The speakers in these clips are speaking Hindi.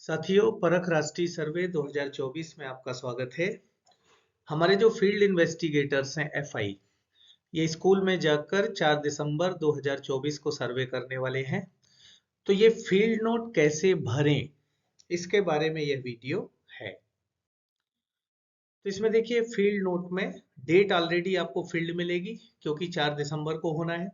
साथियों, परख राष्ट्रीय सर्वे 2024 में आपका स्वागत है। हमारे जो फील्ड इन्वेस्टिगेटर्स हैं एफआई, ये स्कूल में जाकर 4 दिसंबर 2024 को सर्वे करने वाले हैं। तो ये फील्ड नोट कैसे भरें, इसके बारे में यह वीडियो है। तो इसमें देखिए, फील्ड नोट में डेट ऑलरेडी आपको फील्ड मिलेगी क्योंकि 4 दिसंबर को होना है।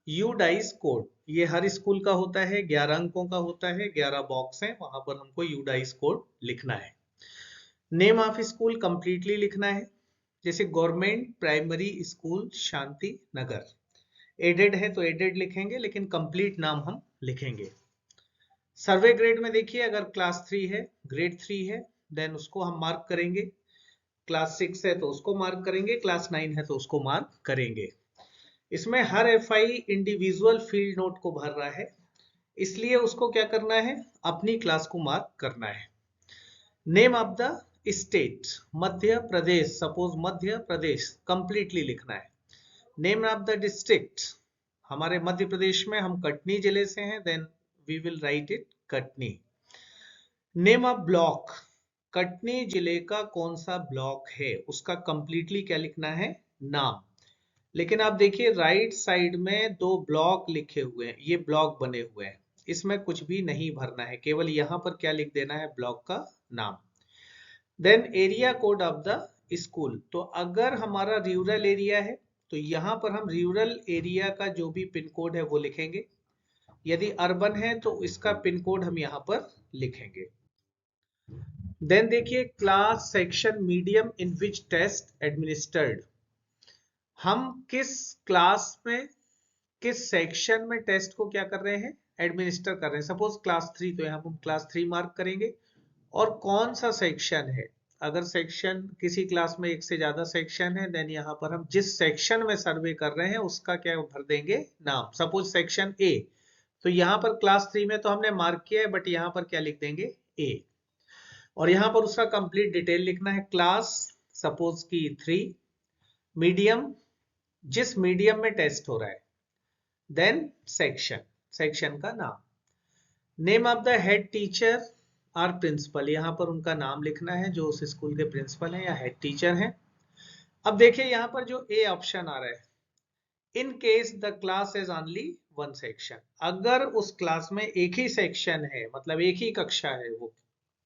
यू डाइस कोड, ये हर स्कूल का होता है, 11 अंकों का होता है, 11 बॉक्स है, वहां पर हमको यू डाइस कोड लिखना है। नेम ऑफ स्कूल कंप्लीटली लिखना है, जैसे government primary school Shanti Nagar. Added है तो एडेड लिखेंगे, लेकिन कंप्लीट नाम हम लिखेंगे। सर्वे ग्रेड में देखिए, अगर क्लास 3 है, ग्रेड 3 है, देन उसको हम मार्क करेंगे। क्लास 6 है तो उसको मार्क करेंगे, क्लास 9 है तो उसको मार्क करेंगे। इसमें हर एफआई इंडिविजुअल फील्ड नोट को भर रहा है, इसलिए उसको क्या करना है, अपनी क्लास को मार्क करना है। Name of the state, Madhya Pradesh, suppose Madhya Pradesh, completely लिखना है। नेम ऑफ द डिस्ट्रिक्ट, हमारे मध्य प्रदेश में हम कटनी जिले से हैं, then we will write it Katni. Name of block, Katni जिले का कौन सा ब्लॉक है, उसका कंप्लीटली क्या लिखना है, नाम। लेकिन आप देखिए, राइट साइड में 2 ब्लॉक लिखे हुए हैं, ये ब्लॉक बने हुए हैं, इसमें कुछ भी नहीं भरना है, केवल यहां पर क्या लिख देना है, ब्लॉक का नाम। Then area code of the school, तो अगर हमारा रूरल एरिया है तो यहां पर हम रूरल एरिया का जो भी पिन कोड है वो लिखेंगे। यदि अर्बन है तो इसका पिन कोड हम यहां पर लिखेंगे। देन देखिए, class section medium in which test administered, हम किस क्लास में किस सेक्शन में टेस्ट को क्या कर रहे हैं, एडमिनिस्टर कर रहे हैं। सपोज क्लास 3, तो यहाँ पर हम क्लास 3 मार्क करेंगे। और कौन सा सेक्शन है, अगर सेक्शन किसी क्लास में एक से ज्यादा सेक्शन है, देन यहाँ पर हम जिस सेक्शन में सर्वे कर रहे हैं उसका क्या भर देंगे, नाम। सपोज सेक्शन ए, तो यहाँ पर क्लास 3 में तो हमने मार्क किया है, बट यहाँ पर क्या लिख देंगे, ए। और यहाँ पर उसका कंप्लीट डिटेल लिखना है। क्लास सपोज की 3, मीडियम, जिस मीडियम में टेस्ट हो रहा है, देन सेक्शन, सेक्शन का नाम। Name of the head teacher और प्रिंसिपल, यहां पर उनका नाम लिखना है, जो उस स्कूल के प्रिंसिपल हैं या हेड टीचर हैं। अब देखिए, यहां पर जो ए ऑप्शन आ रहा है, in case the class is only 1 section, अगर उस क्लास में एक ही सेक्शन है, मतलब एक ही कक्षा है वो,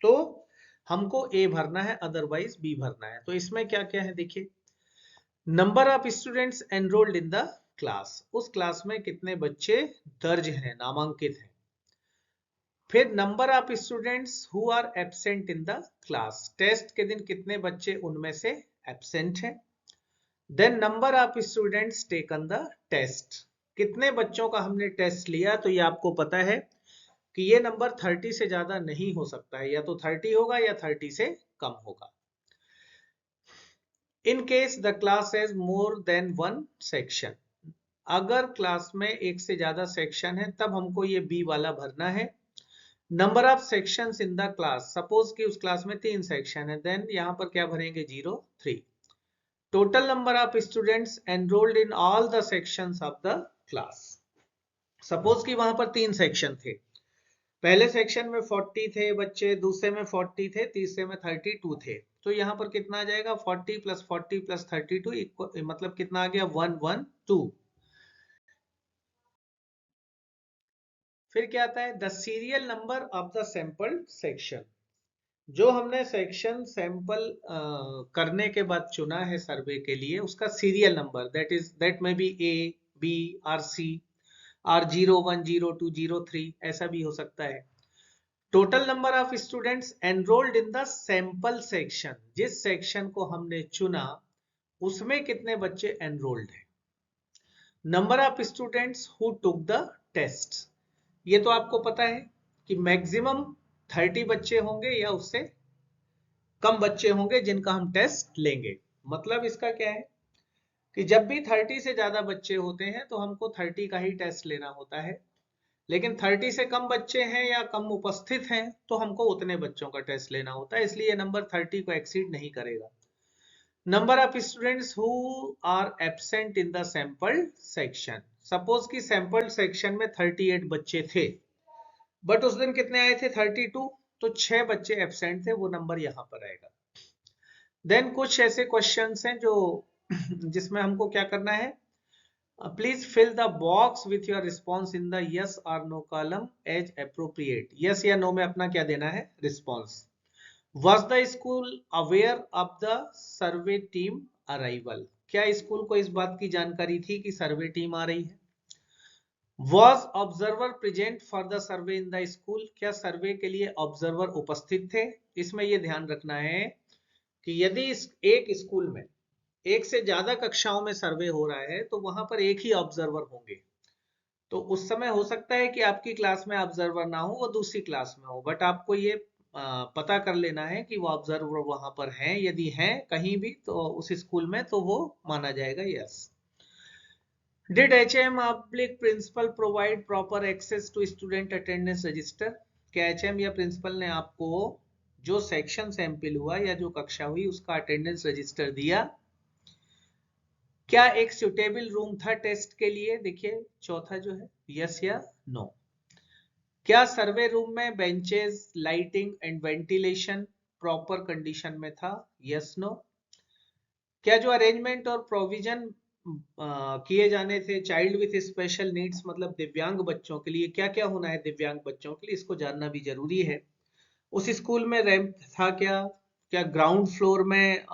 तो हमको ए भरना है, अदरवाइज बी भरना है। तो इसमें क्या क्या है देखिए, number of students enrolled in the class, उस क्लास में कितने बच्चे दर्ज हैं, नामांकित हैं। फिर number of students who are absent in the class, test के दिन कितने बच्चे उनमें से एब्सेंट हैं। Then number of students taken the test, कितने बच्चों का हमने टेस्ट लिया। तो ये आपको पता है कि ये नंबर 30 से ज्यादा नहीं हो सकता है, या तो 30 होगा या 30 से कम होगा। In case the class has more than 1 section, अगर क्लास में एक से ज्यादा सेक्शन है तब हमको ये बी वाला भरना है। Number of sections in the class, suppose कि उस क्लास में 3 सेक्शन है, देन यहां पर क्या भरेंगे, 0 3। Total number of students enrolled in all the sections of the class, suppose कि वहां पर 3 सेक्शन थे, पहले सेक्शन में 40 थे बच्चे, दूसरे में 40 थे, तीसरे में 32 थे। तो यहाँ पर कितना आ जाएगा, 40 + 40 + 32 मतलब कितना आ गया, 112। फिर क्या आता है, the serial number of the sample section, जो हमने सेक्शन सैंपल करने के बाद चुना है सर्वे के लिए, उसका सीरियल नंबर, दैट में B A, B, R, C, R01, 02, 03, ऐसा भी हो सकता है। Total number of students enrolled in the sample section, जिस सेक्शन को हमने चुना उसमें कितने बच्चे एनरोल्ड हैं। Number of students who took the test, ये तो आपको पता है कि मैक्सिमम 30 बच्चे होंगे या उससे कम बच्चे होंगे जिनका हम टेस्ट लेंगे। मतलब इसका क्या है कि जब भी 30 से ज्यादा बच्चे होते हैं तो हमको 30 का ही टेस्ट लेना होता है, लेकिन 30 से कम बच्चे हैं या कम उपस्थित हैं तो हमको उतने बच्चों का टेस्ट लेना होता है, इसलिए नंबर 30 को एक्सीड नहीं करेगा। Number of students who are absent in the sample section, suppose कि सैंपल सेक्शन में 38 बच्चे थे, बट उस दिन कितने आए थे, 32, तो 6 बच्चे एब्सेंट थे, वो नंबर यहाँ पर आएगा। देन कुछ ऐसे क्वेश्चंस हैं जो जिसमें हमको क्या करना है, please fill the box with your response in the yes or no column as appropriate. Yes या नो में अपना क्या देना है, response. Was the school aware of the survey team arrival? क्या स्कूल को इस बात की जानकारी थी कि सर्वे टीम आ रही है? Was observer present for the survey in the school? क्या सर्वे के लिए ऑब्जर्वर उपस्थित थे? इसमें यह ध्यान रखना है कि यदि एक स्कूल में एक से ज्यादा कक्षाओं में सर्वे हो रहा है तो वहां पर एक ही ऑब्जर्वर होंगे। तो उस समय हो सकता है कि आपकी क्लास में ऑब्जर्वर ना हो, वो दूसरी क्लास में हो, बट आपको ये पता कर लेना है कि वो ऑब्जर्वर वहां पर हैं। यदि हैं कहीं भी तो उस स्कूल में, तो वो माना जाएगा yes. Did HM public principal provide proper access to student attendance register? क्या HM या प्रिंसिपल ने आपको जो सेक्शन सैंपल हुआ या जो कक्षा हुई उसका अटेंडेंस रजिस्टर दिया? क्या एक सुटेबल रूम था टेस्ट के लिए? देखिए चौथा जो है, यस या नो। क्या सर्वे रूम में benches, lighting and ventilation proper condition में था? Yes no. क्या जो अरेंजमेंट और प्रोविजन किए जाने थे चाइल्ड विथ स्पेशल नीड्स मतलब दिव्यांग बच्चों के लिए, क्या क्या होना है दिव्यांग बच्चों के लिए, इसको जानना भी जरूरी है। उस स्कूल में रैंप था क्या? क्या ग्राउंड फ्लोर में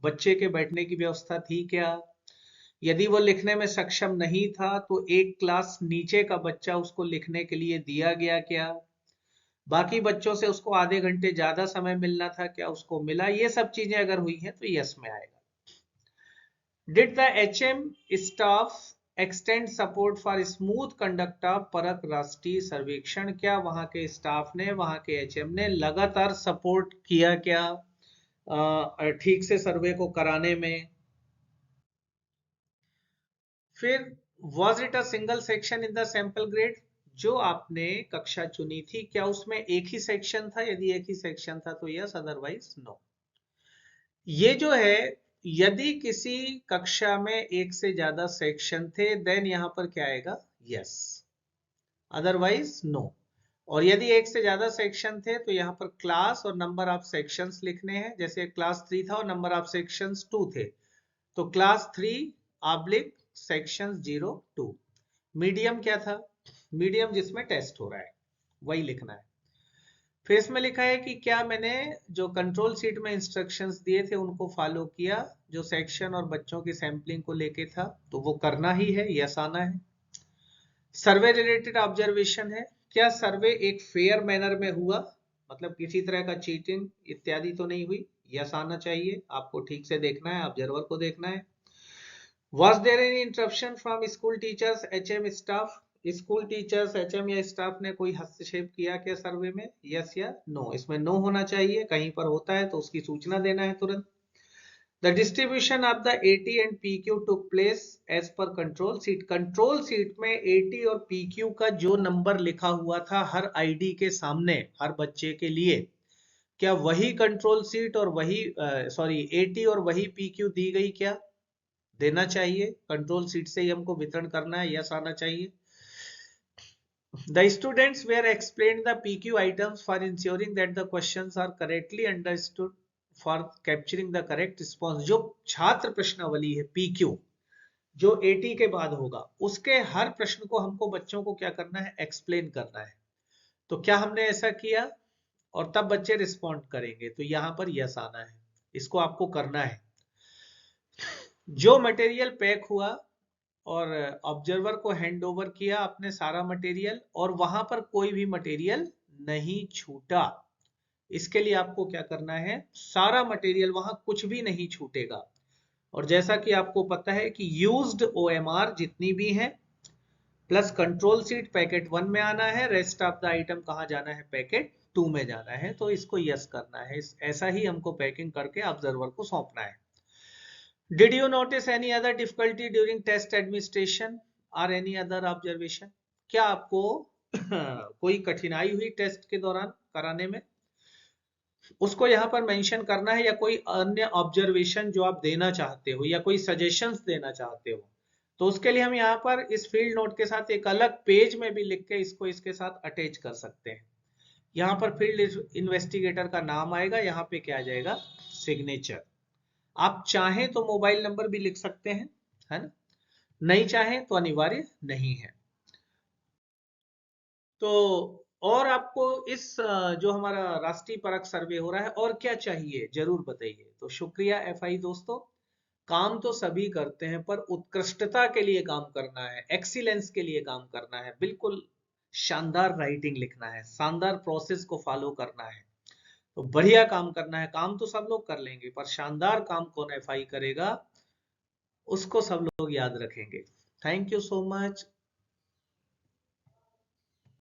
बच्चे के बैठने की व्यवस्था थी क्या? यदि वो लिखने में सक्षम नहीं था तो एक क्लास नीचे का बच्चा उसको लिखने के लिए दिया गया क्या? बाकी बच्चों से उसको आधे घंटे ज्यादा समय मिलना था, क्या उसको मिला? ये सब चीजें अगर हुई हैं तो यस में आएगा। Did the HM staff extend support for smooth conduct of परख राष्ट्रीय सर्वेक्षण? क्या वहां के स्टाफ ने, वहां के HM ने लगातार सपोर्ट किया क्या ठीक से सर्वे को कराने में? फिर was it a single section in the sample grade? जो आपने कक्षा चुनी थी क्या उसमें एक ही सेक्शन था? यदि एक ही सेक्शन था तो यस, अदरवाइज नो। ये जो है, यदि किसी कक्षा में एक से ज्यादा सेक्शन थे देन यहां पर क्या आएगा, यस, अदरवाइज नो। और यदि एक से ज्यादा सेक्शन थे तो यहाँ पर क्लास और नंबर ऑफ सेक्शंस लिखने हैं। जैसे क्लास 3 था और नंबर ऑफ सेक्शंस 2 थे, तो क्लास 3 ऑब्लिक सेक्शन 02। मीडियम क्या था? मीडियम जिसमें टेस्ट हो रहा है वही लिखना है। फिर इसमें लिखा है कि क्या मैंने जो कंट्रोल सीट में इंस्ट्रक्शंस दिए थे उनको फॉलो किया, जो सेक्शन और बच्चों की सैंपलिंग को लेके था, तो वो करना ही है, यस आना है। सर्वे रिलेटेड ऑब्जर्वेशन है, क्या सर्वे एक फेयर मैनर में हुआ, मतलब किसी तरह का चीटिंग इत्यादि तो नहीं हुई, यस आना चाहिए। आपको ठीक से देखना है, ऑब्जर्वर को देखना है। Was there any interruption from school teachers, HM staff? School teachers, HM या स्टाफ ने कोई हस्तक्षेप किया क्या सर्वे में, यस या नो? इसमें नो होना चाहिए, कहीं पर होता है तो उसकी सूचना देना है तुरंत। The distribution of the AT and PQ took place as per control sheet. Control seat में AT और PQ का जो नंबर लिखा हुआ था हर ID के सामने हर बच्चे के लिए, क्या वही कंट्रोल सीट और वही AT और वही PQ दी गई? क्या देना चाहिए, कंट्रोल सीट से ही हमको वितरण करना है, यस आना चाहिए। The students were explained the PQ items for ensuring that the questions are correctly understood for capturing the correct response. जो छात्र प्रश्नावली है PQ, जो AT के बाद होगा, उसके हर प्रश्न को हमको बच्चों को क्या करना है, एक्सप्लेन करना है। तो क्या हमने ऐसा किया और तब बच्चे रिस्पॉन्ड करेंगे, तो यहां पर यस आना है, इसको आपको करना है। जो मटेरियल पैक हुआ और ऑब्जर्वर को हैंड ओवर किया आपने सारा मटेरियल, और वहां पर कोई भी मटेरियल नहीं छूटा, इसके लिए आपको क्या करना है, सारा मटेरियल वहां कुछ भी नहीं छूटेगा। और जैसा कि आपको पता है कि यूज्ड OMR जितनी भी हैं प्लस कंट्रोल सीट पैकेट 1 में आना है, रेस्ट ऑफ द आइटम कहाँ जाना है, पैकेट 2 में जाना है। तो इसको यस करना है, ऐसा ही हमको पैकिंग करके ऑब्जर्वर को सौंपना है। Did you notice any other difficulty during test administration or any other observation? क्या आपको कोई कठिनाई हुई टेस्ट के दौरान कराने में? उसको यहाँ पर मेंशन करना है, या कोई अन्य ऑब्जर्वेशन जो आप देना चाहते हो या कोई सजेशंस देना चाहते हो, तो उसके लिए हम यहाँ पर इस फील्ड नोट के साथ एक अलग पेज में भी लिख के इसको इसके साथ अटैच कर सकते हैं यहाँ पर फील्ड इन्वेस्टिगेटर का नाम आएगा, यहाँ पे क्या आ जाएगा, सिग्नेचर। आप चाहें तो मोबाइल नंबर भी लिख सकते हैं, है ना, नहीं चाहें तो अनिवार्य नहीं है। तो और आपको इस जो हमारा राष्ट्रीय परख सर्वे हो रहा है और क्या चाहिए जरूर बताइए। तो शुक्रिया एफआई दोस्तों, काम तो सभी करते हैं पर उत्कृष्टता के लिए काम करना है, एक्सीलेंस के लिए काम करना है, बिल्कुल शानदार राइटिंग लिखना है, शानदार प्रोसेस को फॉलो करना है, तो बढ़िया काम करना है। काम तो सब लोग कर लेंगे पर शानदार काम कौन एफआई करेगा, उसको सब लोग याद रखेंगे। Thank you so much.